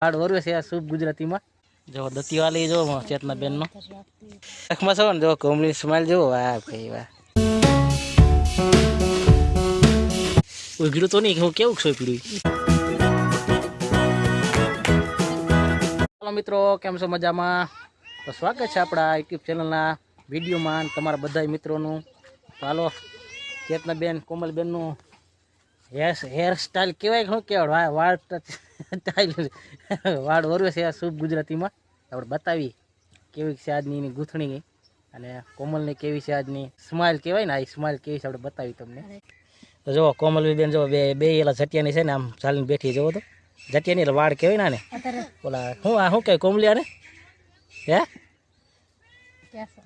હાડ વરવે છે આ શુભ ગુજરાતીમાં જો દતીવાલી જો ચેતના બેનનો આંખમાં છો ને જો કોમલી સ્માઈલ જો વાહ ભાઈ વાહ ઉઘડું તો નહીં હું કેવું છો પીડ્યું. હાલો મિત્રો, કેમ છો? મજામાં? તો સ્વાગત છે આપણા યુટ્યુબ ચેનલના વિડીયોમાં તમારા બધા મિત્રોનું. તો હાલો ચેતના બેન કોમલબેનનું હેર સ્ટાઈલ કહેવાય શું કહેવાય વાળ સ્ટાઈલ વાળ વરવે છે આ શુભ ગુજરાતીમાં આપણે બતાવી કેવી છે આજની ગૂંથણી અને કોમલની કેવી છે આજની સ્માઇલ કહેવાય ને આ સ્માઇલ કેવી છે આપણે બતાવી તમને. તો જો કોમલબેન જો બે એલા જટિયાની છે ને આમ ચાલીને બેઠી જોવો તો જટિયાની એટલે વાળ કહેવાય ને ઓલા શું કહેવાય કોમલિયાને હે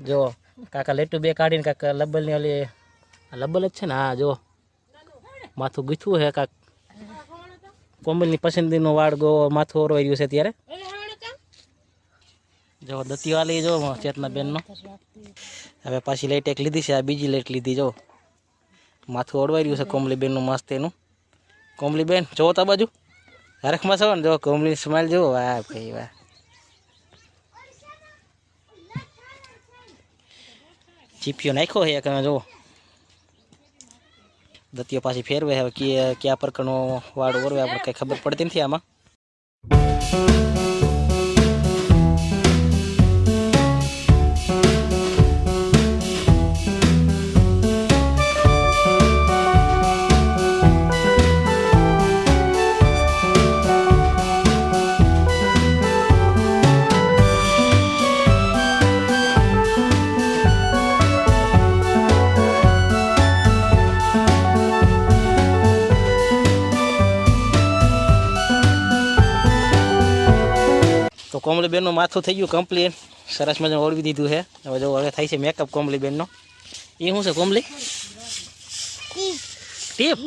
જો કાકા લેટું બે કાઢીને કાકા લબ્બલની ઓલી લબ્બલ જ છે ને હા જો માથું ગૂંથવું છે કાક કોમલની પસંદગીનો વાળ ગો માથું ઓરવાઈ રહ્યું છે ત્યારે જો દતીવાલી જો ચેતના બેનનો હવે પાછી લાઈટ એક લીધી છે આ બીજી લાઈટ લીધી જો માથું ઓળવાઈ રહ્યું છે કોમલી બેનનું મસ્ત એનું. કોમલી બેન જોવો તો બાજુ હરખમાં છો ને જો કોમલી સ્માઈલ જો વાહ ભાઈ વાહ ચીપિયો નાખ્યો છે તમે જુઓ દતીઓ પાછી ફેરવે હવે કયા પ્રકારનો વાળ ઓરવે આપણે કંઈ ખબર પડતી નથી આમાં. તો કોમલીબેનનું માથું થઈ ગયું કમ્પ્લીટ સરસ મજાનું ઓળવી દીધું છે. હવે જો હવે થાય છે મેકઅપ કોમલીબેનનો. એ શું છે કોમલી? ટીપ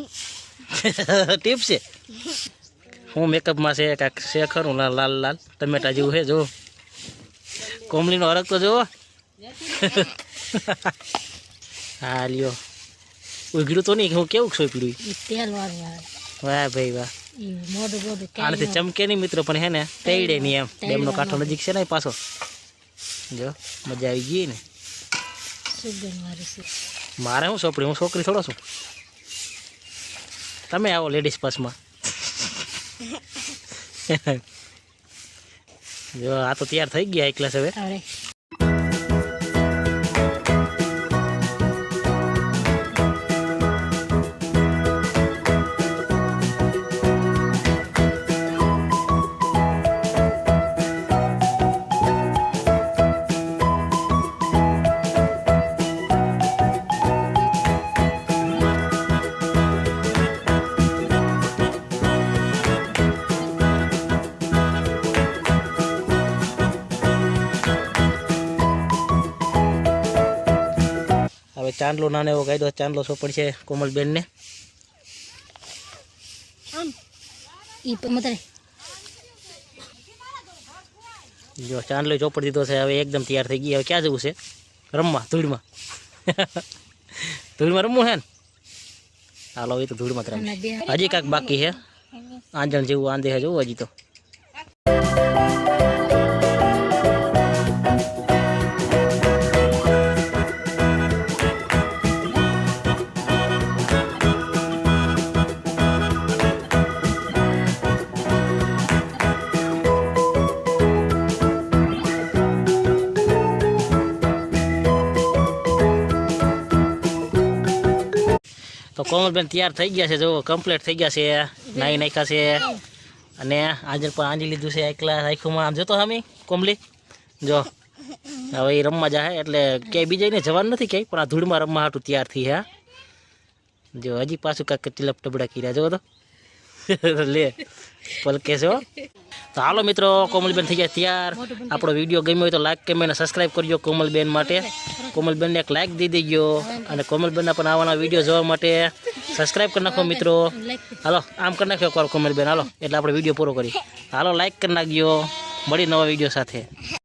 ટીપ છે હું મેકઅપમાં છે કાંક છે ખરું લાલ લાલ લાલ ટમેટા જેવું છે જો કોમલીનો હરક તો જુઓ. હા લ્યો ઉઘડું તો નહીં હું કેવું છો પીડ્યું વાહ ભાઈ વાહ આનાથી ચમકે નહીં મિત્રો પણ હે ને તેડે નહીં એમ ડેમનો કાંઠો નજીક છે ને પાછો જો મજા આવી ગઈ ને. મારે શું સોપડી હું છોકરી થોડો છું તમે આવો લેડીઝ પાસમાં. જો આ તો તૈયાર થઈ ગયા એક ક્લાસ હવે. હવે ચાંદલો નાનો એવો કાયદો ચાંદલો સોપડ છે કોમલબેનને. જો ચાંદલો ચોપડ દીધો છે હવે એકદમ તૈયાર થઈ ગઈ. હવે ક્યાં જવું છે? રમવા ધૂળમાં. ધૂળમાં રમવું છે ને હાલો એ તો ધૂળમાં જ રમે. હજી કાંઈક બાકી છે આંજણ જેવું આંધે છે જોવું હજી તો. તો કોમલબેન તૈયાર થઈ ગયા છે જો કમ્પ્લીટ થઈ ગયા છે નાહી નાખ્યા છે અને આજે પણ આંજી લીધું છે એકલા આખુંમાં આમ જતો સામી કોમલી જો હવે એ રમવા જાય એટલે ક્યાંય બીજા ને જવાનું નથી ક્યાંય પણ આ ધૂળમાં રમવા હાટું તૈયાર થઈ હા જો હજી પાછું કાંઈક તિલપ ટબડા કર્યા જો તો લે પલકે છે. તો હાલો મિત્રો કોમલબેન થઈ ગયા તૈયાર. આપણો વિડીયો ગમ્યો હોય તો લાઈક કમેન્ટ અને સબસ્ક્રાઈબ કરજો કોમલબેન માટે. કોમલબેનને એક લાઈક દઈ દેજો અને કોમલબેનના પણ આવવાના વિડીયો જોવા માટે સબસ્ક્રાઈબ કરી નાખો મિત્રો. હાલો આમ કરી નાખ્યો કોમલબેન હાલો એટલે આપણે વિડીયો પૂરો કરી. હાલો લાઈક કરી નાખજો. મળી નવા વિડીયો સાથે.